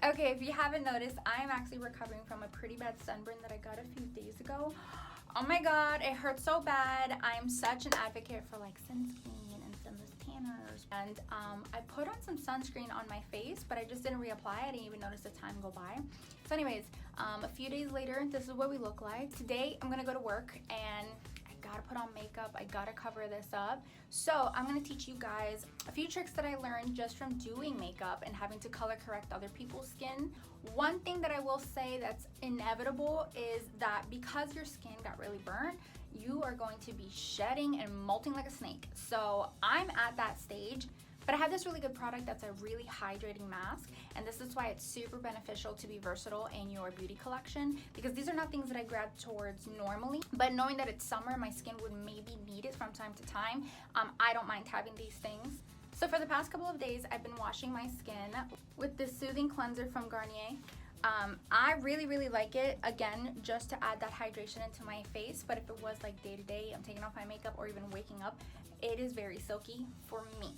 Okay, if you haven't noticed, I'm actually recovering from a pretty bad sunburn that I got a few days ago. Oh my god, it hurts so bad. I'm such an advocate for like sunscreen and sunless tanners. And I put on some sunscreen on my face, but I just didn't reapply. I didn't even notice the time go by. So anyways, a few days later, this is what we look like. Today, I'm gonna go to work and I gotta put on makeup. I gotta cover this up. So I'm gonna teach you guys a few tricks that I learned just from doing makeup and having to color correct other people's skin. One thing that I will say that's inevitable is that because your skin got really burnt, you are going to be shedding and molting like a snake. So I'm at that stage. But I have this really good product that's a really hydrating mask, and this is why it's super beneficial to be versatile in your beauty collection, because these are not things that I grab towards normally, but knowing that it's summer, my skin would maybe need it from time to time, I don't mind having these things. So for the past couple of days, I've been washing my skin with this soothing cleanser from Garnier. I really like it, again, just to add that hydration into my face, but if it was like day to day, I'm taking off my makeup or even waking up, it is very silky for me.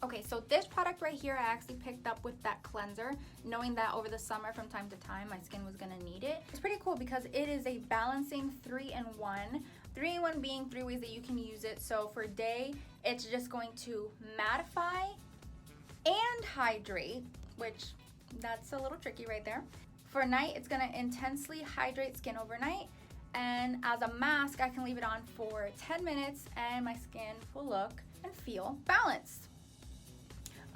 Okay, so this product right here, I actually picked up with that cleanser, knowing that over the summer from time to time, my skin was gonna need it. It's pretty cool because it is a balancing 3-in-1. 3-in-1 being 3 ways that you can use it. So for day, it's just going to mattify and hydrate, which that's a little tricky right there. For night, it's gonna intensely hydrate skin overnight. And as a mask, I can leave it on for 10 minutes and my skin will look and feel balanced.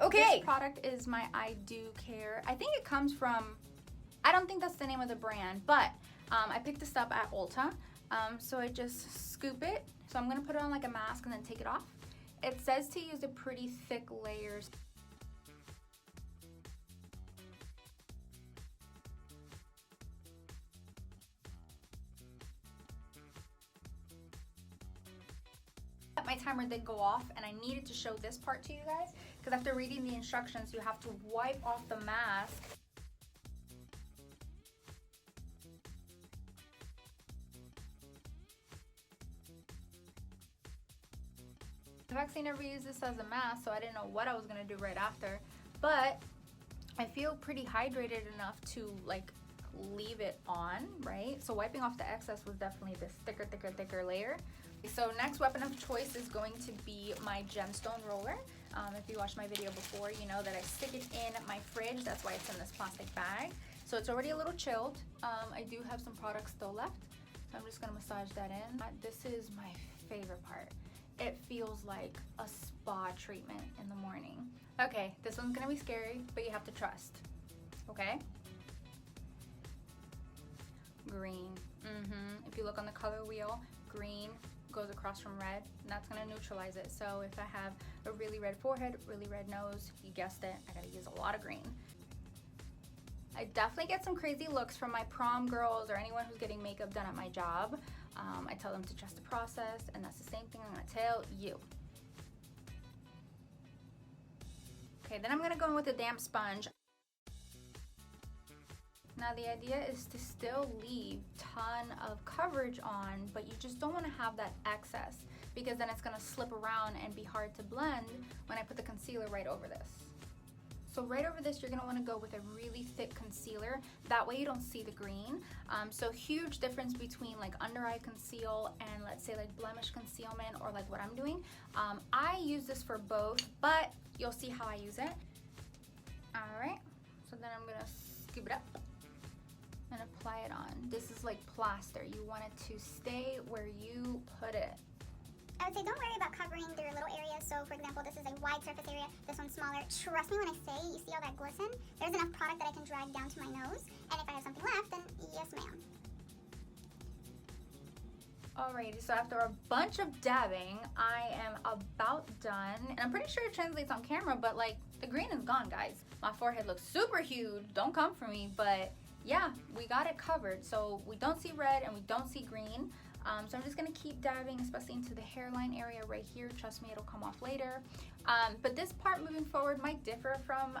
Okay, this product is my I Do Care. I think it comes from, I don't think that's the name of the brand, but I picked this up at Ulta. So I just scoop it. So I'm gonna put it on like a mask and then take it off. It says to use a pretty thick layers. My timer did go off and I needed to show this part to you guys because after reading the instructions you have to wipe off the mask. I've actually never used this as a mask, so I didn't know what I was gonna do right after, but I feel pretty hydrated enough to like leave it on, right? So wiping off the excess was definitely this thicker layer. So next weapon of choice is going to be my gemstone roller. If you watched my video before, you know that I stick it in my fridge. That's why it's in this plastic bag. So it's already a little chilled. I do have some products still left, so I'm just gonna massage that in. This is my favorite part. It feels like a spa treatment in the morning. Okay, this one's gonna be scary, but you have to trust, okay? Green, If you look on the color wheel, green goes across from red, and that's gonna neutralize it. So if I have a really red forehead, really red nose, you guessed it, I gotta use a lot of green. I definitely get some crazy looks from my prom girls or anyone who's getting makeup done at my job. I tell them to trust the process, and that's the same thing I'm gonna tell you. Okay, then I'm gonna go in with a damp sponge. Now the idea is to still leave a ton of coverage on, but you just don't want to have that excess because then it's going to slip around and be hard to blend when I put the concealer right over this. So right over this, you're going to want to go with a really thick concealer. That way you don't see the green. So huge difference between like under eye conceal and let's say like blemish concealment or like what I'm doing. I use this for both, but you'll see how I use it. All right, so then I'm going to scoop it up and apply it on. This is like plaster. You want it to stay where you put it. I would say don't worry about covering their little areas. So for example, this is a wide surface area, this one's smaller. Trust me when I say, you see all that glisten? There's enough product that I can drag down to my nose, and if I have something left, then yes ma'am. Alrighty, so after a bunch of dabbing, I am about done. And I'm pretty sure it translates on camera, but like the green is gone, guys. My forehead looks super huge, don't come for me, but yeah, we got it covered. So we don't see red and we don't see green. So I'm just gonna keep dabbing, especially into the hairline area right here. Trust me, it'll come off later. But this part moving forward might differ from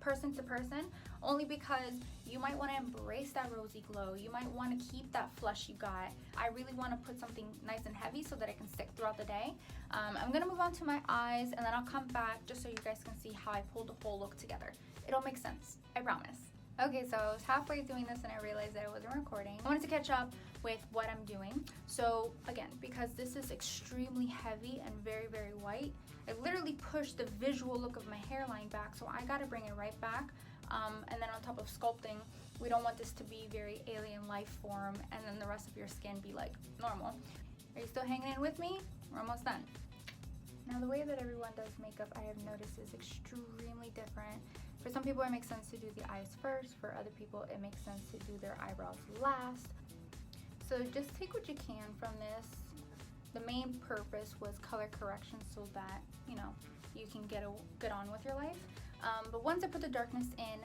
person to person, only because you might wanna embrace that rosy glow. You might wanna keep that flush you got. I really wanna put something nice and heavy so that it can stick throughout the day. I'm gonna move on to my eyes and then I'll come back just so you guys can see how I pulled the whole look together. It'll make sense, I promise. Okay, so I was halfway doing this and I realized that I wasn't recording. I wanted to catch up with what I'm doing. So again, because this is extremely heavy and very, very white, I literally pushed the visual look of my hairline back, so I gotta bring it right back. And then on top of sculpting, we don't want this to be very alien life form and then the rest of your skin be like normal. Are you still hanging in with me? We're almost done. Now the way that everyone does makeup, I have noticed, is extremely different. For some people it makes sense to do the eyes first, for other people it makes sense to do their eyebrows last. So just take what you can from this. The main purpose was color correction so that, you know, you can get on with your life. But once I put the darkness in,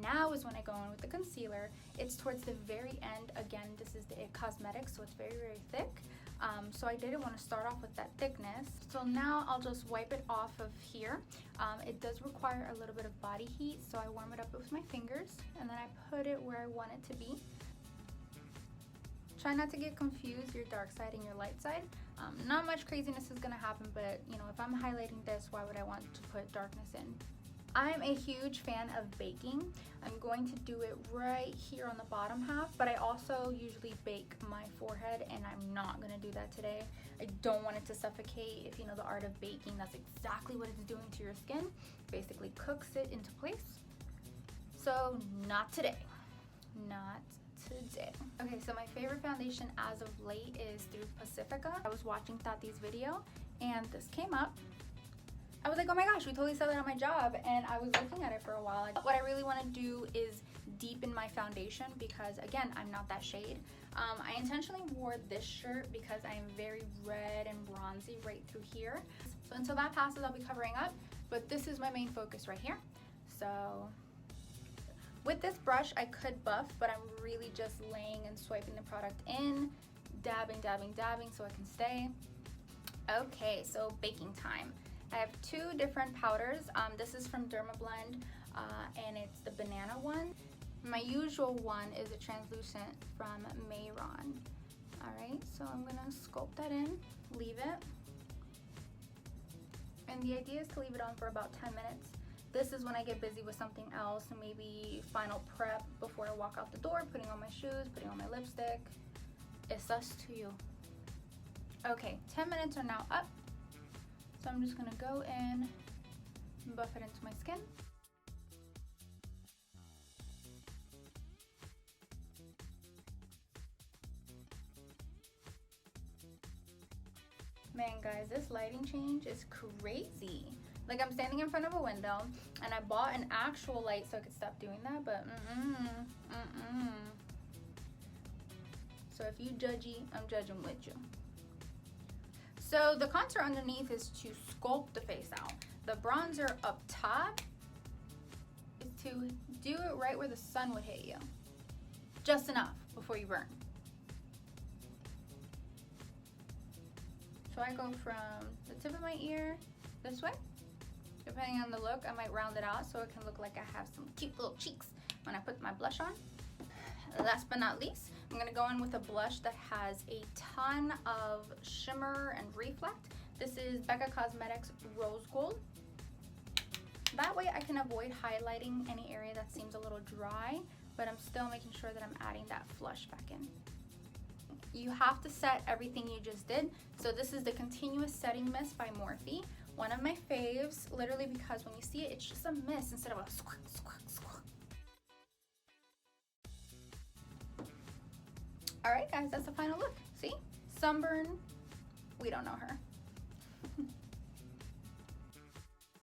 now is when I go in with the concealer. It's towards the very end. Again, this is the IT Cosmetics, so it's very, very thick. So I didn't want to start off with that thickness. So now I'll just wipe it off of here. It does require a little bit of body heat, so I warm it up with my fingers and then I put it where I want it to be. Try not to get confused, your dark side and your light side. Not much craziness is gonna happen, but you know, if I'm highlighting this, why would I want to put darkness in? I'm a huge fan of baking. I'm going to do it right here on the bottom half, but I also usually bake my forehead and I'm not gonna do that today. I don't want it to suffocate. If you know the art of baking, that's exactly what it's doing to your skin. Basically cooks it into place. So not today, not today. Okay, so my favorite foundation as of late is through Pacifica. I was watching Tati's video and this came up. I was like, oh my gosh, we totally saw that on my job, and I was looking at it for a while. What I really want to do is deepen my foundation because, again, I'm not that shade. I intentionally wore this shirt because I am very red and bronzy right through here. So until that passes, I'll be covering up, but this is my main focus right here. So with this brush, I could buff, but I'm really just laying and swiping the product in, dabbing, dabbing, dabbing so I can stay. Okay, so baking time. I have two different powders. This is from Dermablend and it's the banana one. My usual one is a translucent from Mayron. All right, so I'm gonna sculpt that in, leave it. And the idea is to leave it on for about 10 minutes. This is when I get busy with something else, maybe final prep before I walk out the door, putting on my shoes, putting on my lipstick. It's us to you. Okay, 10 minutes are now up. So I'm just gonna go in and buff it into my skin. Man, guys, this lighting change is crazy. Like, I'm standing in front of a window and I bought an actual light so I could stop doing that, but So if you judgy, I'm judging with you. So the contour underneath is to sculpt the face out. The bronzer up top is to do it right where the sun would hit you. Just enough before you burn. So I go from the tip of my ear this way. Depending on the look, I might round it out so it can look like I have some cute little cheeks when I put my blush on. Last but not least, I'm gonna go in with a blush that has a ton of shimmer and reflect. This is Becca Cosmetics Rose Gold. That way I can avoid highlighting any area that seems a little dry, but I'm still making sure that I'm adding that flush back in. You have to set everything you just did. So this is the Continuous Setting Mist by Morphe. One of my faves, literally because when you see it, it's just a mist instead of a squirt, squirt, squirt. All right, guys, that's the final look. See? Sunburn, we don't know her.